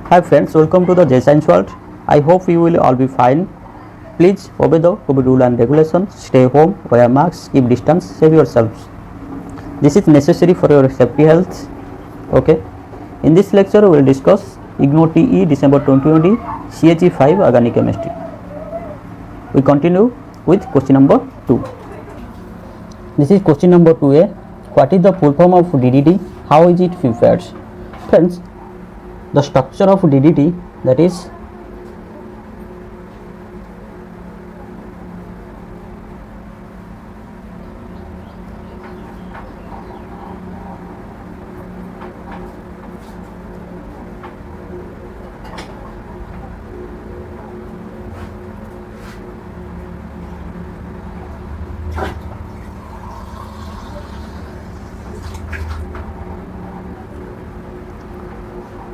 Hi friends, welcome to the J Science World. I hope you will all be fine. Please obey the COVID rule and regulations. Stay home, wear masks, keep distance, save yourselves. This is necessary for your safety health. Okay. In this lecture, we will discuss IGNOU TE December 2020 CHE5 Organic Chemistry. We continue with question number 2. This is question number 2A. What is the full form of DDT? How is it prepared? Friends, the structure of DDT, that is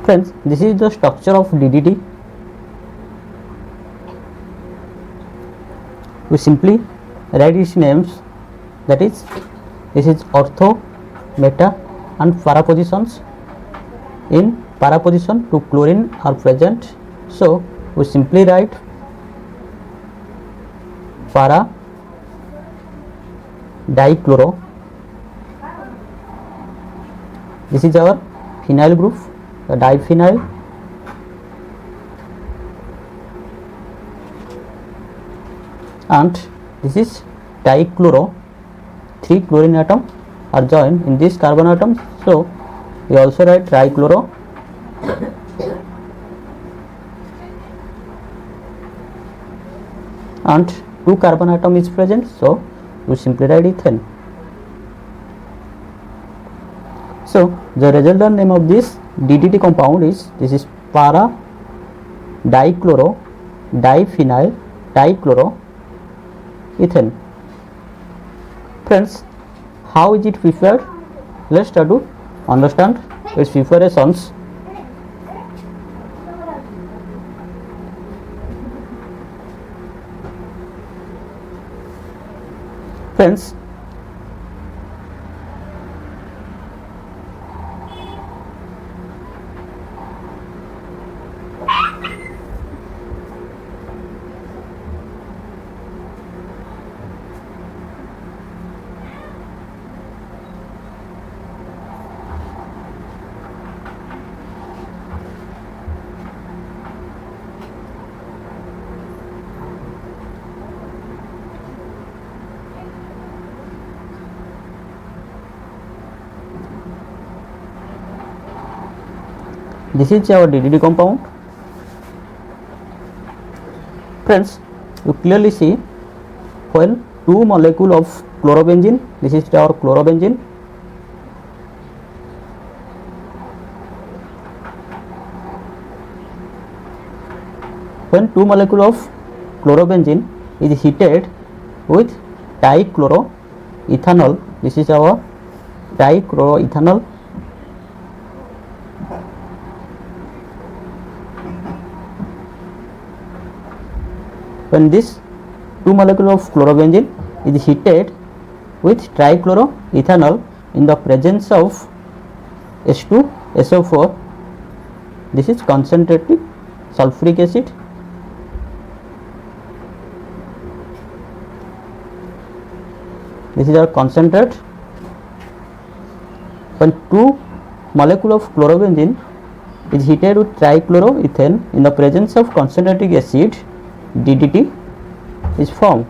friends, this is the structure of DDT. We simply write its names, that is, this is ortho, meta and para positions. In para position, 2 chlorine are present, so we simply write para dichloro. This is our phenyl group, the diphenyl, and this is dichloro. 3 chlorine atom are joined in this carbon atom, so we also write trichloro. And 2 carbon atom is present, so we simply write ethane. So the resultant name of this DDT compound is, this is para dichloro diphenyl dichloro ethane. Friends, how is it prepared? Let's try to understand its preparations. Friends, this is our DDT compound. Friends, you clearly see when 2 molecule of chlorobenzene, this is our chlorobenzene, when 2 molecule of chlorobenzene is heated with dichloroethanol, this is our dichloroethanol, when this 2 molecule of chlorobenzene is heated with trichloroethanol in the presence of H2SO4, this is concentrated sulfuric acid. This is our concentrate. When 2 molecule of chlorobenzene is heated with trichloroethane in the presence of concentrated acid, DDT is formed.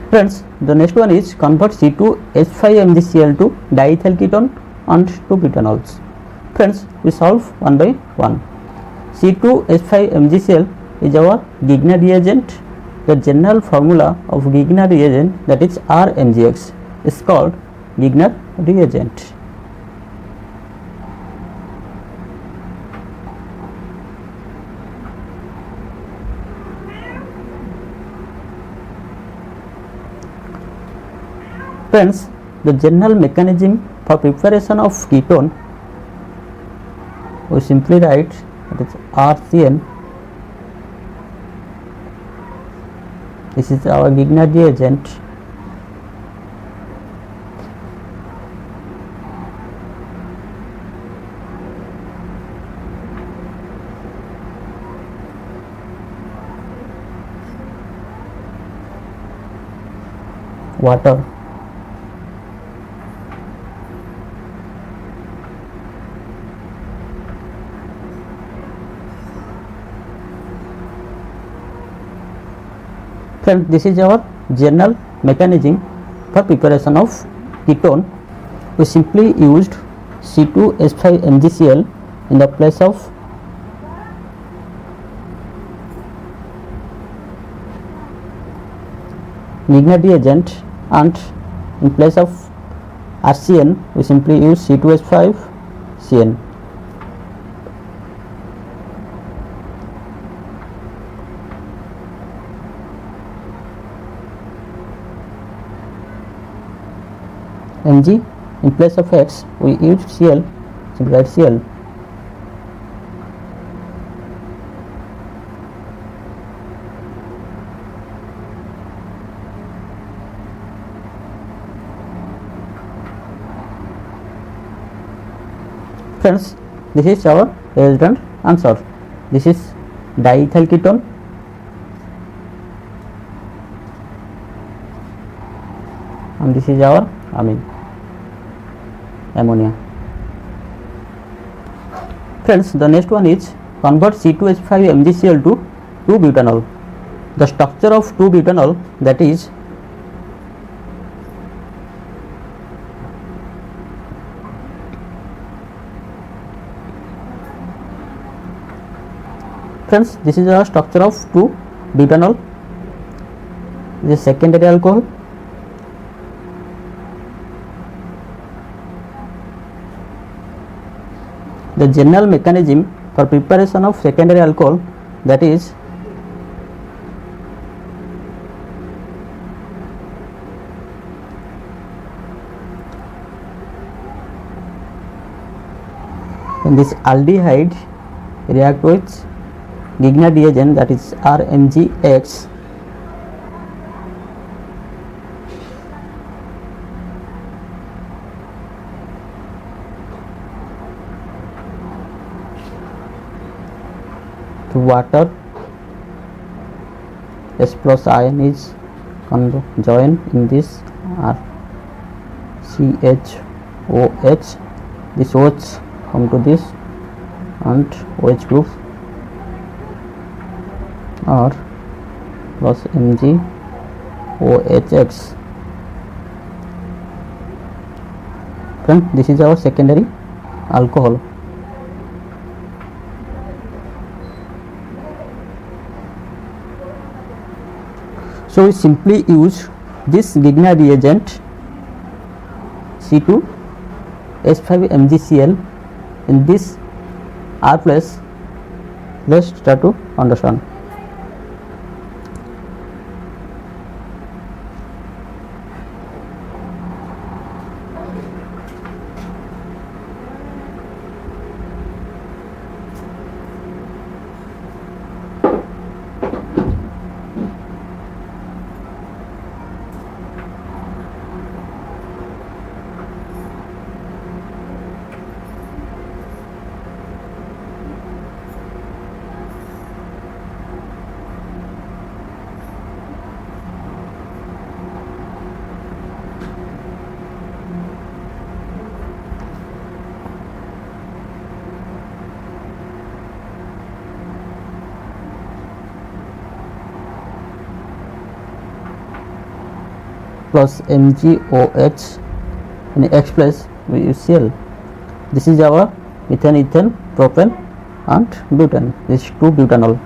Friends, the next one is convert C2H5MgCl to diethyl ketone and 2 butanols. Friends, we solve one by one. C2H5MgCl is our Grignard reagent. The general formula of Grignard reagent, that is RMgX, is called Grignard reagent. Friends, the general mechanism for preparation of ketone, we simply write, that is RCN. This is our Grignard reagent. water. Friends, this is our general mechanism for preparation of ketone. We simply used C2H5MgCl in the place of Grignard reagent, and in place of RCN we simply use C2H5CN. Mg, in place of X we use Cl, simply write Cl. Friends, this is our resultant answer. This is diethyl ketone, and this is our amine, ammonia. Friends, the next one is convert C2H5MgCl to 2-butanol. The structure of 2-butanol, that is friends, this is the structure of 2-butanol. This is secondary alcohol. The general mechanism for preparation of secondary alcohol, that is when this aldehyde react with Grignard reagent, that is RMgX, to water, S plus ion is joined in this CHOH. This OH come to this and OH group R plus MgOHX. Friend, this is our secondary alcohol. So we simply use this Grignard reagent C2H5MgCl in this R place. Let's try to understand. Plus MgOH, in X place we use Cl. This is our methane, ethane, propane and butane. This is 2-butanol.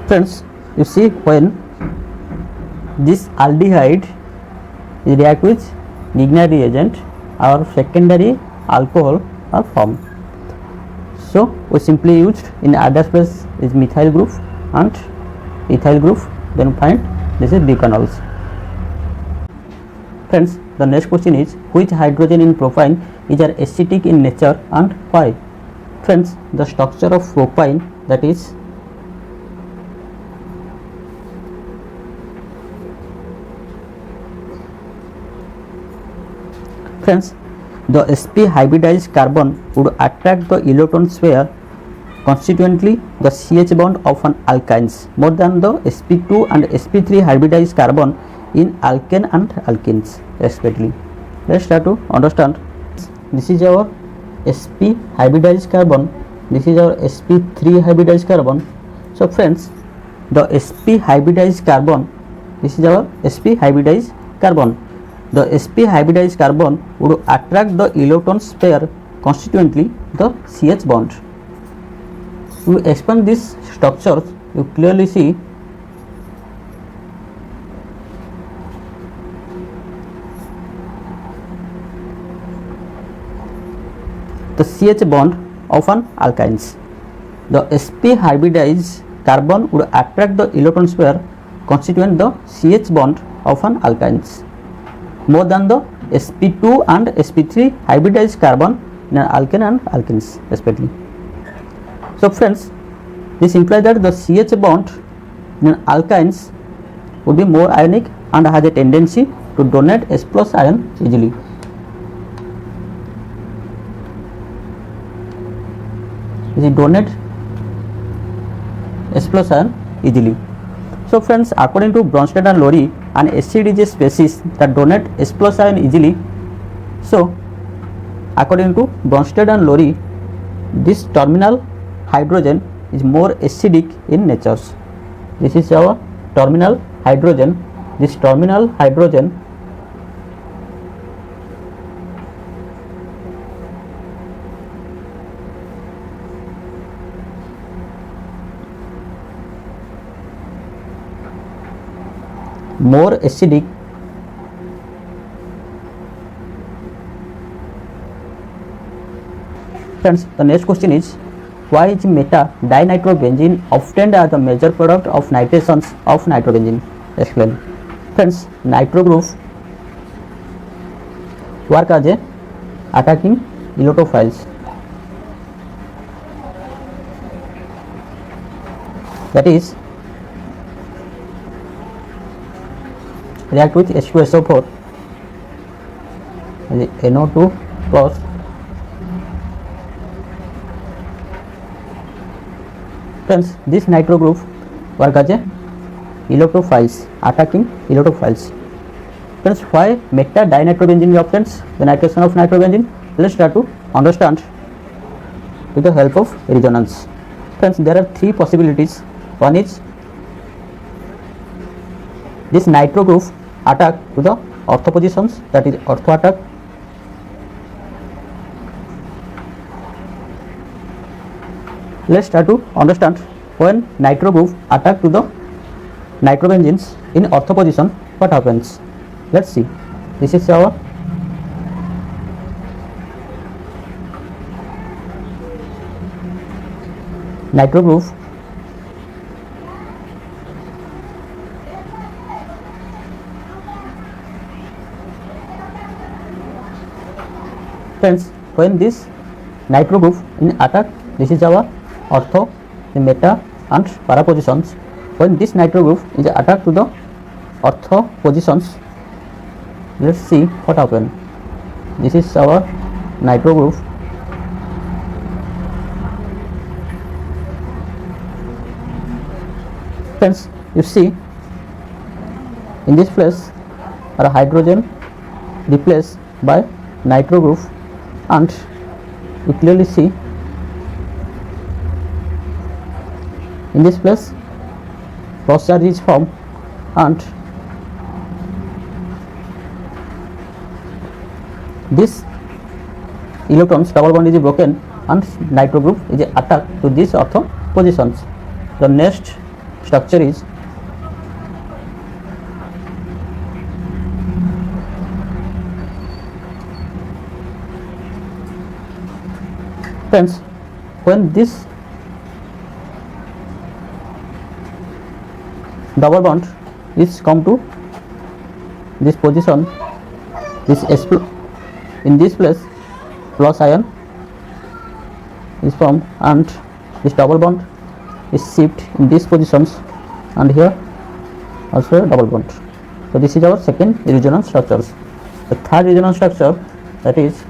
Friends, you see, when this aldehyde react with Grignard reagent, our secondary alcohol are formed. So we simply used in other place is methyl group and ethyl group, then find this is decanols. Friends, the next question is which hydrogen in propane is acidic in nature and why? Friends, the structure of propane, that is friends, the sp hybridized carbon would attract the electron pair Consequently, the CH bond of an alkynes more than the sp2 and sp3 hybridized carbon in alkane and alkenes respectively. Let's start to understand. This is our sp hybridized carbon, this is our sp3 hybridized carbon. So friends, the sp hybridized carbon, this is our sp hybridized carbon. The sp hybridized carbon would attract the electrons pair constituently the CH bond. To expand this structure, you clearly see the CH bond of an alkynes. The sp hybridized carbon would attract the electron pair constituent the CH bond of an alkynes more than the sp2 and sp3 hybridized carbon in an alkane and alkenes respectively. So friends, this implies that the CH bond in alkynes would be more ionic and has a tendency to donate H plus ion easily. It donate H plus ion easily. So friends, according to Bronsted and Lowry, an acid is a species that donate H plus ion easily. So according to Bronsted and Lowry, this terminal hydrogen is more acidic in nature. This is our terminal hydrogen. This terminal hydrogen more acidic Friends, the next question is, why is meta dinitrobenzene obtained as a major product of nitrations of nitrobenzene? Explain. Friends, nitro group work as a attacking electrophiles, that is react with H2SO4 NO2 plus Friends, this nitro group work as a electrophiles, attacking electrophiles. Friends, why meta dinitrobenzene obtains the nitration of nitrobenzene? Let's try to understand with the help of resonance. Friends, there are three possibilities. One is this nitro group attack to the ortho positions, that is ortho attack. Let's try to understand when nitro group attack to the nitrobenzenes in ortho position, what happens. Let's see. This is our nitro group. Friends, when this nitro group in attack, this is our ortho, the meta and para positions. When this nitro group is attacked to the ortho positions, let's see what happens. This is our nitro group. Friends, you see in this place our hydrogen replaced by nitro group, and you clearly see in this place cross charge is formed and this electrons double bond is broken and nitro group is attacked to these ortho positions. The next structure is friends, when this double bond is come to this position, this in this place plus ion is formed and this double bond is shift in these positions, and here also a double bond. So this is our second resonance structures. The third resonance structure, that is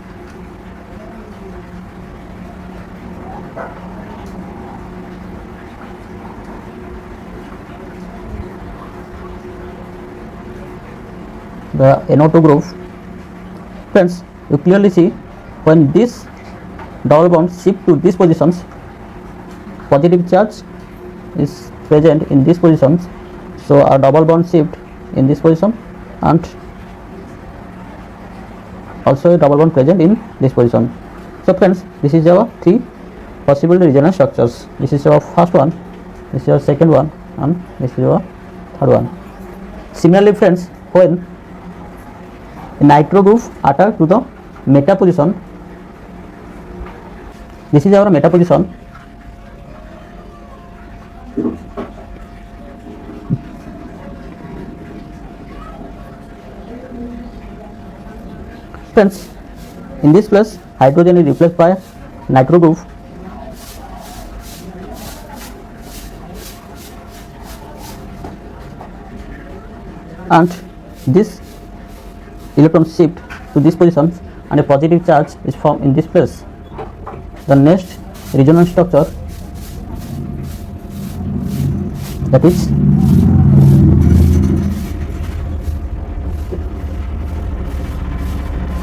the NO2 group. Friends, you clearly see when this double bond shift to these positions, positive charge is present in these positions, so a double bond shift in this position and also a double bond present in this position. So friends, this is our three possible resonance structures. This is our first one, this is our second one, and this is our third one. Similarly friends, when a nitro group attack to the meta position, this is our meta position. Friends, in this place hydrogen is replaced by nitro group. And this electron shift to this position and a positive charge is formed in this place. The next resonance structure, that is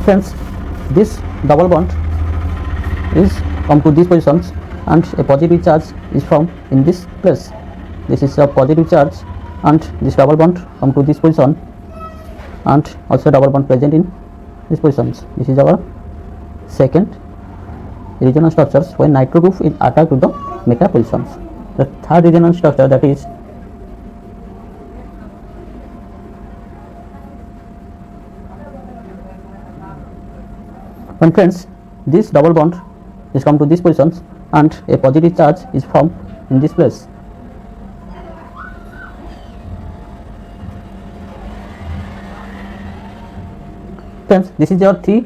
friends, this double bond is come to these positions and a positive charge is formed in this place. This is a positive charge and this double bond come to this position and also double bond present in these positions. This is our second resonance structures when nitro group is attacked to the meta positions. The third resonance structure, that is when friends this double bond is come to these positions and a positive charge is formed in this place. Friends, this is your three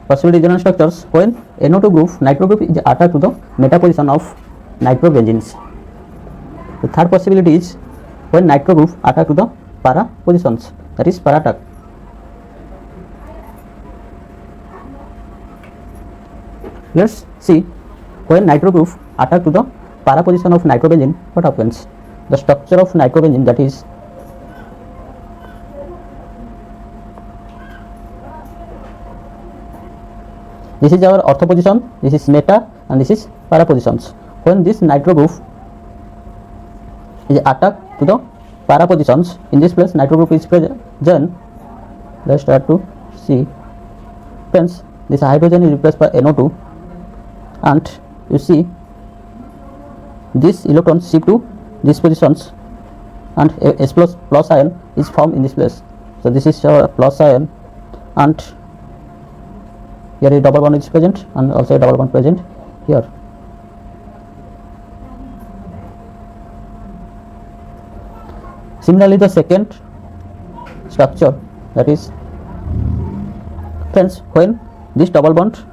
possible resonance structures when NO2 group, nitro group is attacked to the meta position of nitrobenzenes. The third possibility is when nitro group attack to the para positions, that is para attack. Let's see when nitro group attack to the para position of nitrobenzene, what happens. The structure of nitrobenzene, that is this is our ortho position, this is meta and this is para positions. When this nitro group is attacked to the para positions, in this place nitro group is present, then let's start to see. Friends, this hydrogen is replaced by NO2 and you see this electron shift to these positions and a S plus ion is formed in this place. So this is our plus ion and here a double bond is present and also a double bond present here. Similarly, the second structure, that is friends, when this double bond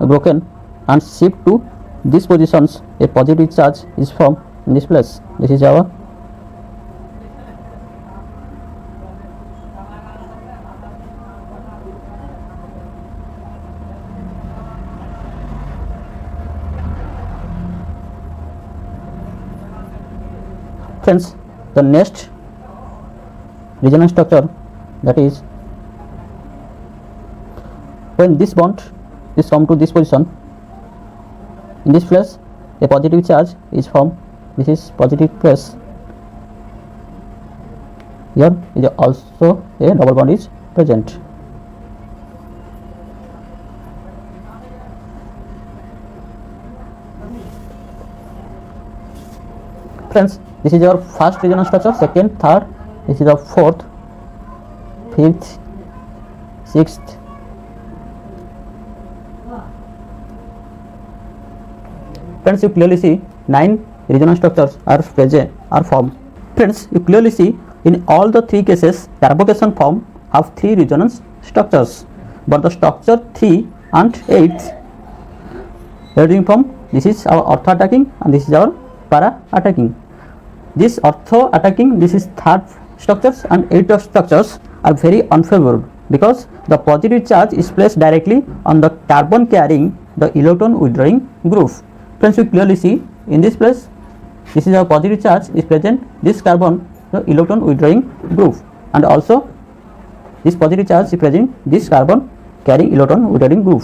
broken and shift to these positions, a positive charge is formed in this place. This is our friends, the next resonance structure, that is when this bond is formed to this position, in this place a positive charge is formed. This is positive place. Here is also a double bond is present. Friends, this is our first resonance structure, second, third, this is our fourth, fifth, sixth. Friends, you clearly see 9 resonance structures are present, are formed. Friends, you clearly see in all the 3 cases carbocation form have 3 resonance structures, but the structure 3 and 8 form, this is our ortho attacking and this is our para attacking. This ortho attacking, this is third structures and 8 structures are very unfavorable because the positive charge is placed directly on the carbon carrying the electron withdrawing group. Friends, you clearly see in this place, this is our positive charge is present, this carbon the electron withdrawing group, and also This positive charge is present in this carbon carrying electron within group.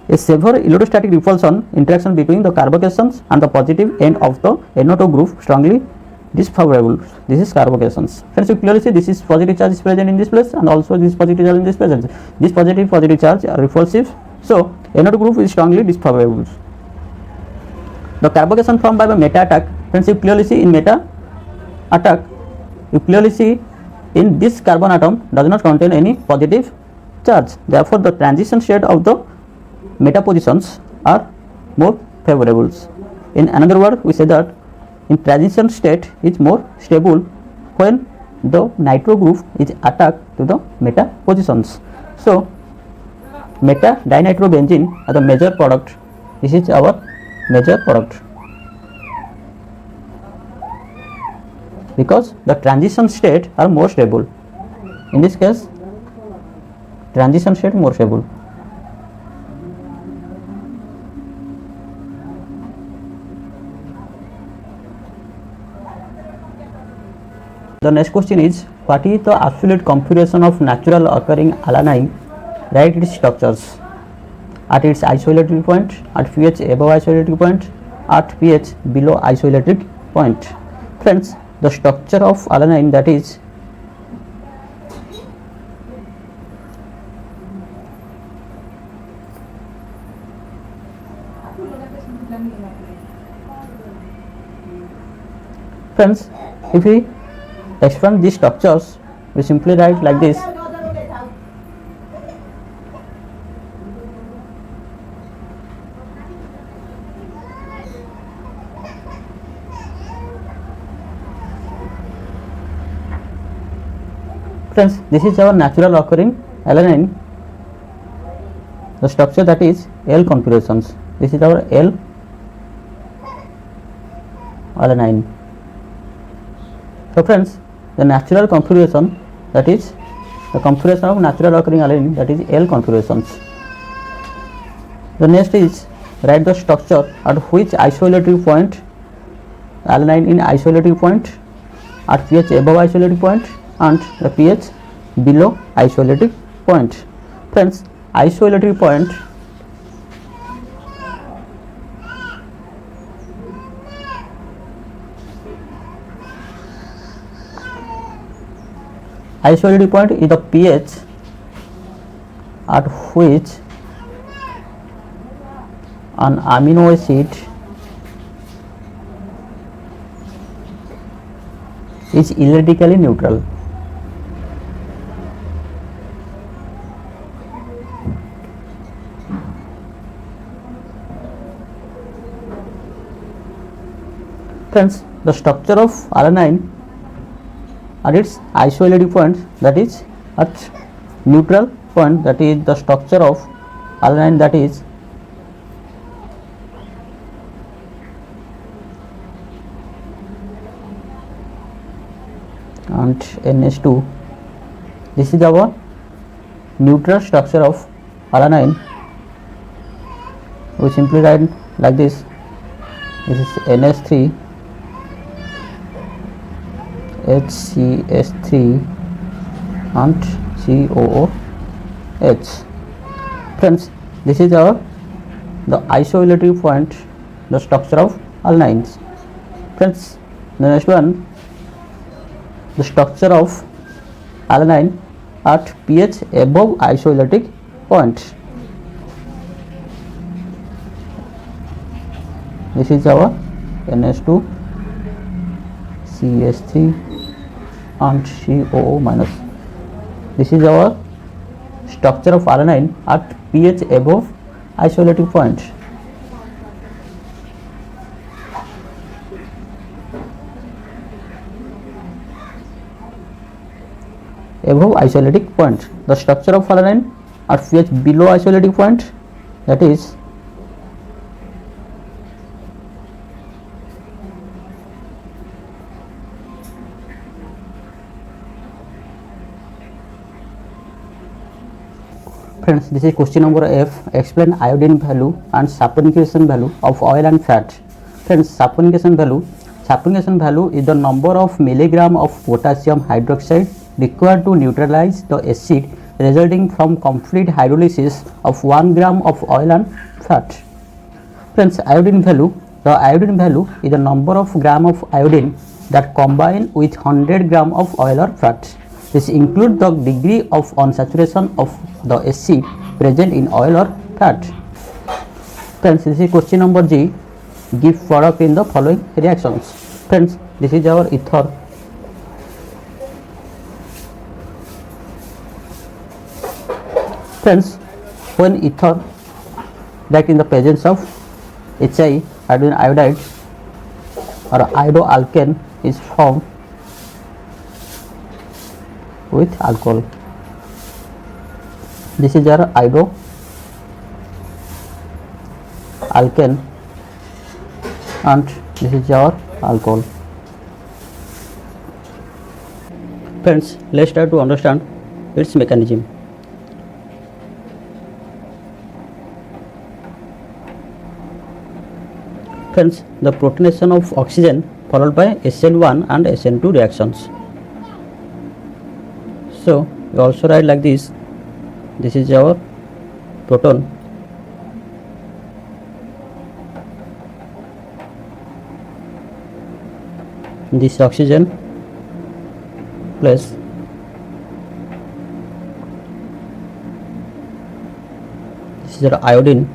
A severe electrostatic repulsion interaction between the carbocations and the positive end of the NO2 group strongly disfavorable. This is carbocations. Friends, you clearly see this is positive charge is present in this place and also this positive charge in this place. This positive charge are repulsive. So NO2 group is strongly disfavorable. The carbocation formed by the meta attack. Friends, you clearly see in meta attack, you clearly see in this carbon atom does not contain any positive charge. Therefore, the transition state of the meta positions are more favorable. In another word, we say that in transition state is more stable when the nitro group is attacked to the meta positions. So, meta dinitrobenzene are the major product. This is our major product because the transition state are more stable. In this case, transition state more stable. The next question is, what is the absolute configuration of natural occurring alanine? Write its structures at its isoelectric point, at pH above isoelectric point, at pH below isoelectric point. Friends, the structure of alanine, that is friends, if we expand these structures, we simply write like this. Friends, this is our natural occurring alanine. The structure, that is L configurations. This is our L alanine. So friends, the natural configuration, that is the configuration of natural occurring alanine, that is L configurations. The next is write the structure at which isoelectric point alanine in isoelectric point, at pH above isoelectric point and the pH below isoelectric point. Friends, isoelectric point is the pH at which an amino acid is electrically neutral. Friends, the structure of alanine at its isoelectric point, that is at neutral point, that is the structure of alanine, that is and NH2. This is our neutral structure of alanine. We simply write like this. This is NH3, HCS3 and COOH. Friends, this is the isoelectric point, the structure of alanines. Friends, the next one, the structure of alanine at pH above isoelectric point. This is our NH2, CH3 and COO minus. This is our structure of alanine at pH above isoelectric point. Above isoelectric point. The structure of alanine at pH below isoelectric point, that is friends, this is question number F. Explain iodine value and saponification value of oil and fat. Friends, saponification value is the number of milligram of potassium hydroxide required to neutralize the acid resulting from complete hydrolysis of 1 gram of oil and fat. Friends, iodine value. The iodine value is the number of gram of iodine that combine with 100 gram of oil or fat. This includes the degree of unsaturation of the acid present in oil or fat. Friends, this is question number G. Give product in the following reactions. Friends, this is our ether. Friends, when ether react in the presence of Hi, hydrogen iodide, or iodoalkane is formed with alcohol. This is our iodoalkane and this is our alcohol. Friends, let's try to understand its mechanism. Friends, the protonation of oxygen followed by SN1 and SN2 reactions. So we also write like this. This is our proton. This oxygen plus this is our iodine.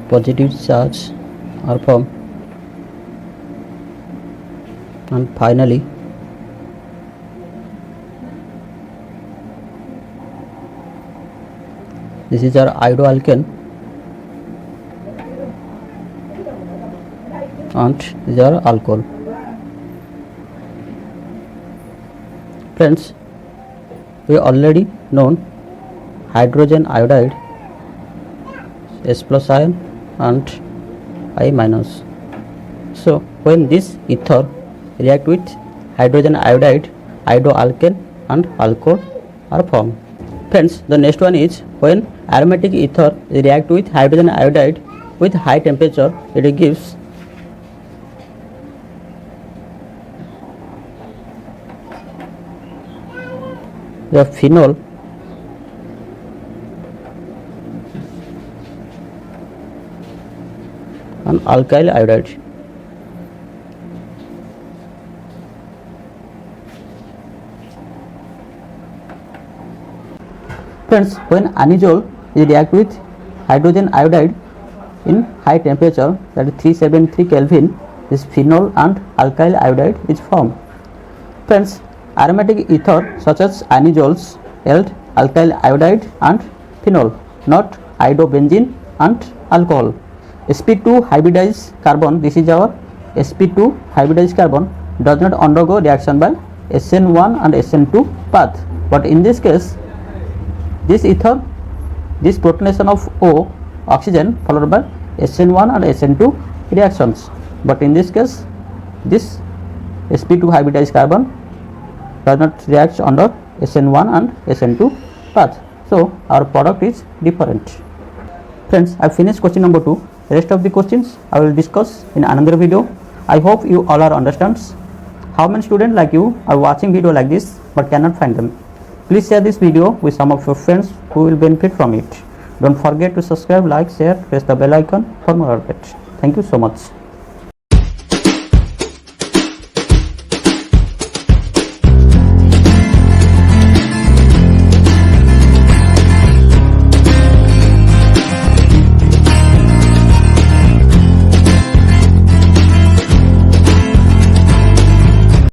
Positive charge are formed, and finally this is our iodoalkane and this is our alcohol. Friends, we already known hydrogen iodide S plus ion and I minus. So when this ether react with hydrogen iodide, iodoalkane and alcohol are formed. Friends, the next one is when aromatic ether react with hydrogen iodide with high temperature, it gives the phenol and alkyl iodide. Friends, when anisole react with hydrogen iodide in high temperature, that is 373 Kelvin, this phenol and alkyl iodide is formed. Friends, aromatic ether such as anisols yield alkyl iodide and phenol, not iodobenzene and alcohol. sp2 hybridized carbon, this is our sp2 hybridized carbon, does not undergo reaction by SN1 and SN2 path, but in this case this ether, this protonation of O oxygen followed by SN1 and SN2 reactions, but in this case this sp2 hybridized carbon does not react under SN1 and SN2 path, so our product is different. Friends, I finished question number 2. Rest of the questions I will discuss in another video. I hope you all are understands. How many students like you are watching video like this but cannot find them? Please share this video with some of your friends who will benefit from it. Don't forget to subscribe, like, share, press the bell icon for more updates. Thank you so much.